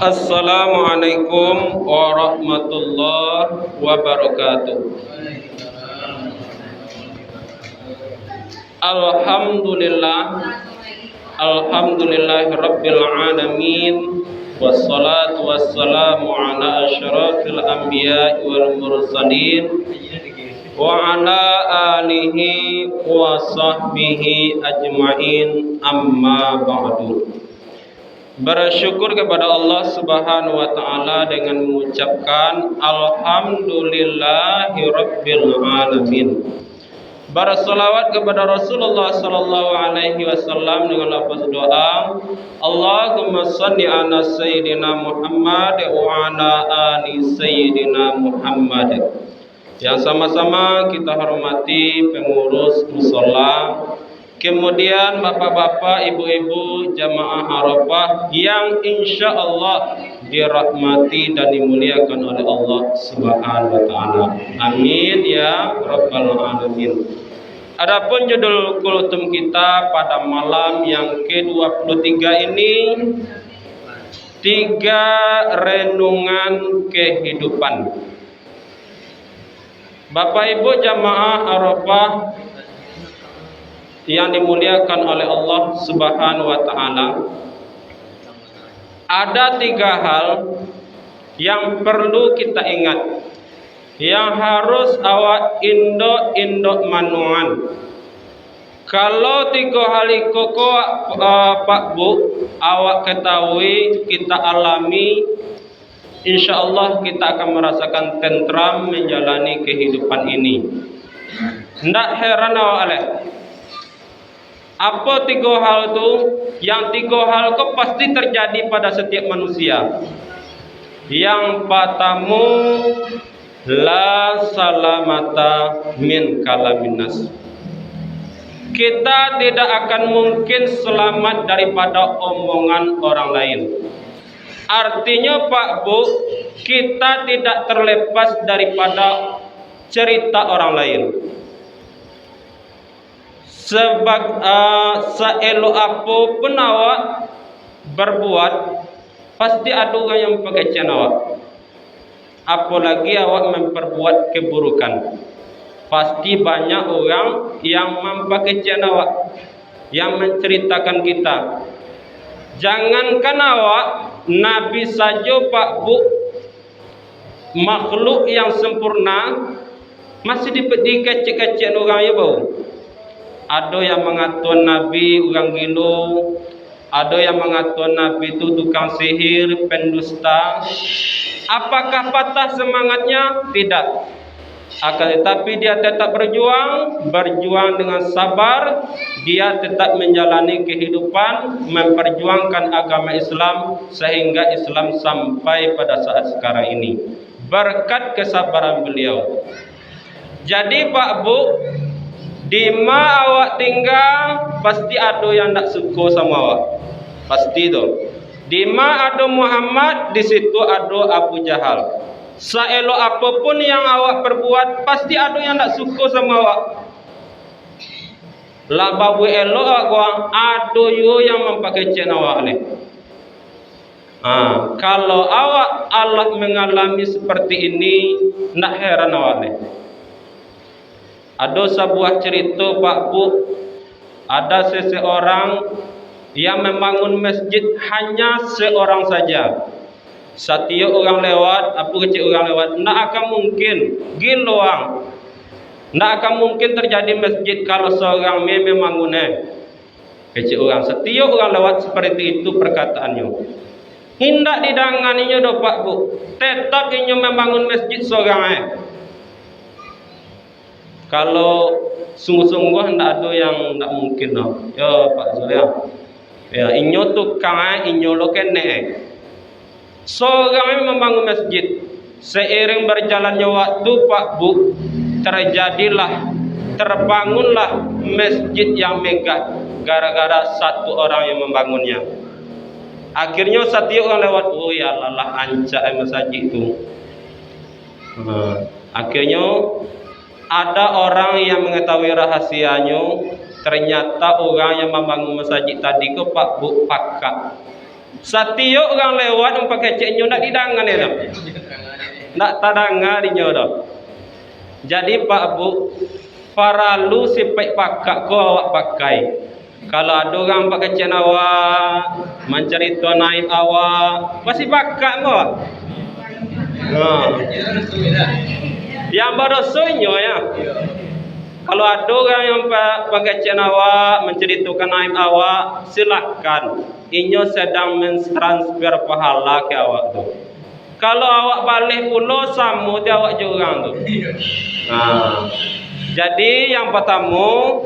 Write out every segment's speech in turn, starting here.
Assalamualaikum warahmatullahi wabarakatuh. Alhamdulillah, Rabbil alamin. Wassalatu wassalamu ala asyrafil anbiya wal mursalin wa ala alihi wa sahbihi ajma'in, amma ba'du. Bersyukur kepada Allah Subhanahu wa taala dengan mengucapkan alhamdulillahi rabbil alamin. Berselawat kepada Rasulullah sallallahu alaihi wasallam dengan lafaz doa, Allahumma shalli ala sayyidina Muhammad wa ala ali sayyidina Muhammad. Yang sama-sama kita hormati pengurus mushola, kemudian bapak-bapak, ibu-ibu jamaah Arafah yang insya Allah dirahmati dan dimuliakan oleh Allah Subhanahu wa taala. Amin ya rabbal alamin. Adapun judul kultum kita pada malam yang ke-23 ini, 3 renungan kehidupan. Bapak Ibu jamaah Arafah yang dimuliakan oleh Allah Subhanahu wa taala, ada 3 hal yang perlu kita ingat, yang harus awak indok manuan. Kalau 3 hal itu Pak Bu awak ketahui, kita alami, insya Allah kita akan merasakan tentram menjalani kehidupan ini. Ndak heran awak aleh. Apa 3 hal itu? Yang 3 hal itu pasti terjadi pada setiap manusia. Yang pertama, la salamata min kalamin nas. Kita tidak akan mungkin selamat daripada omongan orang lain. Artinya Pak Bu, kita tidak terlepas daripada cerita orang lain. Seelok apapun awak berbuat, pasti ada orang yang pengejian awak. Apalagi awak memperbuat keburukan, pasti banyak orang yang mempengejian awak, yang menceritakan kita. Jangankan awak, Nabi saja Pak Bu, makhluk yang sempurna, masih dikecek-kecek orang ya bau. Ada yang mengatakan Nabi orang gila, ada yang mengatakan Nabi itu tukang sihir, pendusta. Apakah patah semangatnya? Tidak. Akan tetapi dia tetap berjuang dengan sabar. Dia tetap menjalani kehidupan, memperjuangkan agama Islam sehingga Islam sampai pada saat sekarang ini, berkat kesabaran beliau. Jadi Pak Bu, di mana awak tinggal pasti ada yang tak suka sama awak, pasti tu. Di mana ada Muhammad, di situ ada Abu Jahal. Seelok apapun yang awak perbuat, pasti ada yang tak suka sama awak. Lah babu elok awak, ada yang mempakaikan awak ni. Kalau awak Allah mengalami seperti ini, nak heran awak ni. Ada sebuah cerita Pak Bu, ada seseorang yang membangun masjid hanya seorang saja. Setiap orang lewat, apa kecil orang lewat, tak akan mungkin giloang. Tak akan mungkin terjadi masjid kalau seorang membangunnya. Kecil orang, setiap orang lewat seperti itu perkataannya. Hendak didanganinya do Pak Bu, tetap ingin membangun masjid seorang. Kalau sungguh-sungguh tidak ada yang tidak mungkin no. Ya Pak Zulya. Ya inyo tukang inyo lo kene. Seorang membangun masjid. Seiring berjalannya waktu Pak Bu, terbangunlah masjid yang megah gara-gara satu orang yang membangunnya. Akhirnya setiap orang lewat, oh ya Allah ancak masjid itu. Akhirnya ada orang yang mengetahui rahasianya. Ternyata orang yang membangun masjid tadi ke Pak Bu pakak. Satiuk orang lewat pakai ceknya nak didangan dia dah. Nak tadanga dinyo dah. Jadi Pak Bu, paralu sipek pakak ko awak pakai. Kalau ada orang pakai cek awak, mencerita naib awak, pasti pakak ko. Yang berdosonya ya. Kalau ada orang yang pakai cek awak, menceritakan naib awak, silakan. Inyo sedang mentransfer pahala ke awak tu. Kalau awak balik pula sama dia awak jurang tu. Jadi yang pertama,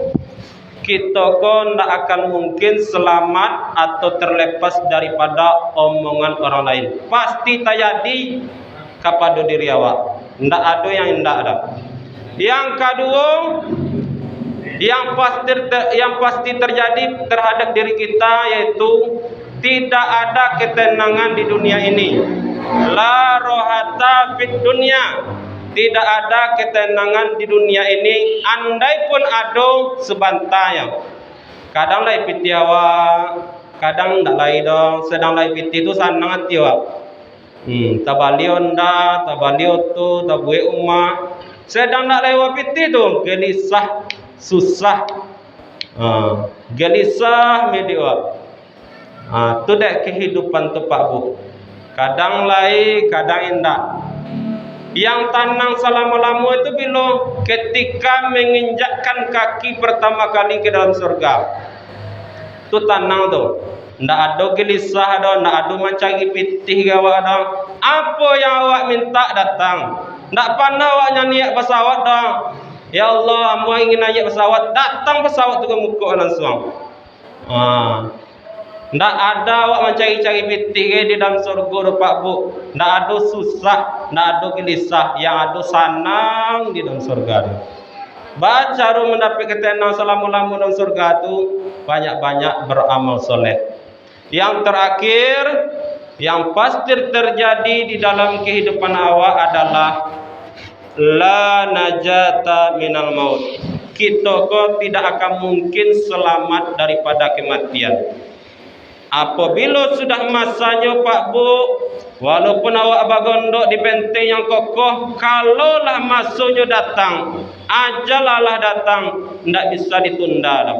kita ko tidak akan mungkin selamat atau terlepas daripada omongan orang lain. Pasti terjadi kepada diri awak. Tidak ada yang tidak ada. Yang kedua, yang pasti terjadi terhadap diri kita yaitu tidak ada ketenangan di dunia ini. La rohata fid dunya. Tidak ada ketenangan di dunia ini. Andai pun ada sebantai. Kadang lai piti awak, kadang tak lai dong. Sedang lai piti tu sanang hati awak. Tabalio nda, tabalio tu, tabue umah. Sedang tak lai piti tu gelisah, susah. Gelisah medi awak. Tu dek kehidupan tu Pak Bu. Kadang lai, kadang indah. Yang tenang selama-lama itu bila ketika menginjakkan kaki pertama kali ke dalam surga. Itu tenang tu. Tidak ada gelisah dah, tidak ada mencari pitih awak dah. Apa yang awak minta datang. Tidak pandai awak nyanyi pesawat dah. Ya Allah, hamba ingin naik pesawat, datang pesawat tu ke muka langsung. Tidak ada awak mencari-cari pitih di dalam surga Pak Bu. Tidak ada susah, tidak ada gelisah, yang ada senang di dalam surga. Baca mendapat ketenangan selama-lama dalam surga tu, banyak-banyak beramal soleh. Yang terakhir, yang pasti terjadi di dalam kehidupan awak adalah la najata minal maut. Kita kok tidak akan mungkin selamat daripada kematian. Apabila sudah masanya Pak Bu, walaupun awak bagondok di benteng yang kokoh, kalaulah masanya datang, ajalalah datang, tidak bisa ditunda dah.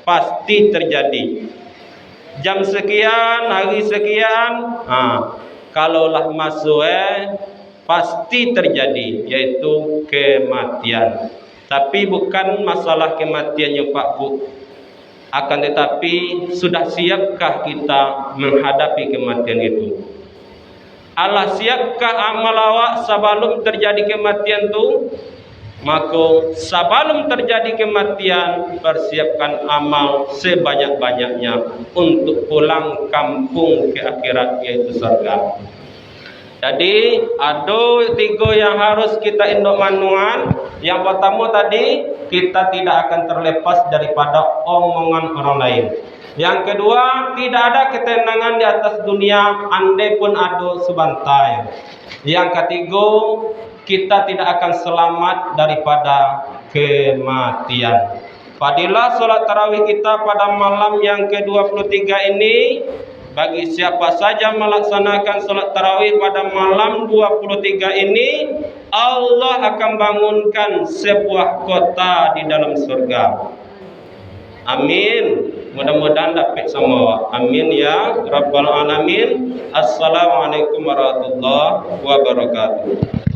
Pasti terjadi. Jam sekian, hari sekian, kalaulah masuk pasti terjadi, yaitu kematian. Tapi bukan masalah kematiannya Pak Bu. Akan tetapi sudah siapkah kita menghadapi kematian itu? Allah siapkah amal awak sebelum terjadi kematian itu? Maka sebelum terjadi kematian, persiapkan amal sebanyak-banyaknya untuk pulang kampung ke akhirat, yaitu surga. Jadi ada 3 yang harus kita induk manuan. Yang pertama tadi, kita tidak akan terlepas daripada omongan orang lain. Yang kedua, tidak ada ketenangan di atas dunia andai pun ada sebantai. Yang ketiga, kita tidak akan selamat daripada kematian. Fadilah solat tarawih kita pada malam yang ke-23 ini, bagi siapa saja melaksanakan solat tarawih pada malam 23 ini, Allah akan bangunkan sebuah kota di dalam surga. Amin. Mudah-mudahan dapat semua. Amin ya Rabbal Alamin. Assalamualaikum warahmatullahi wabarakatuh.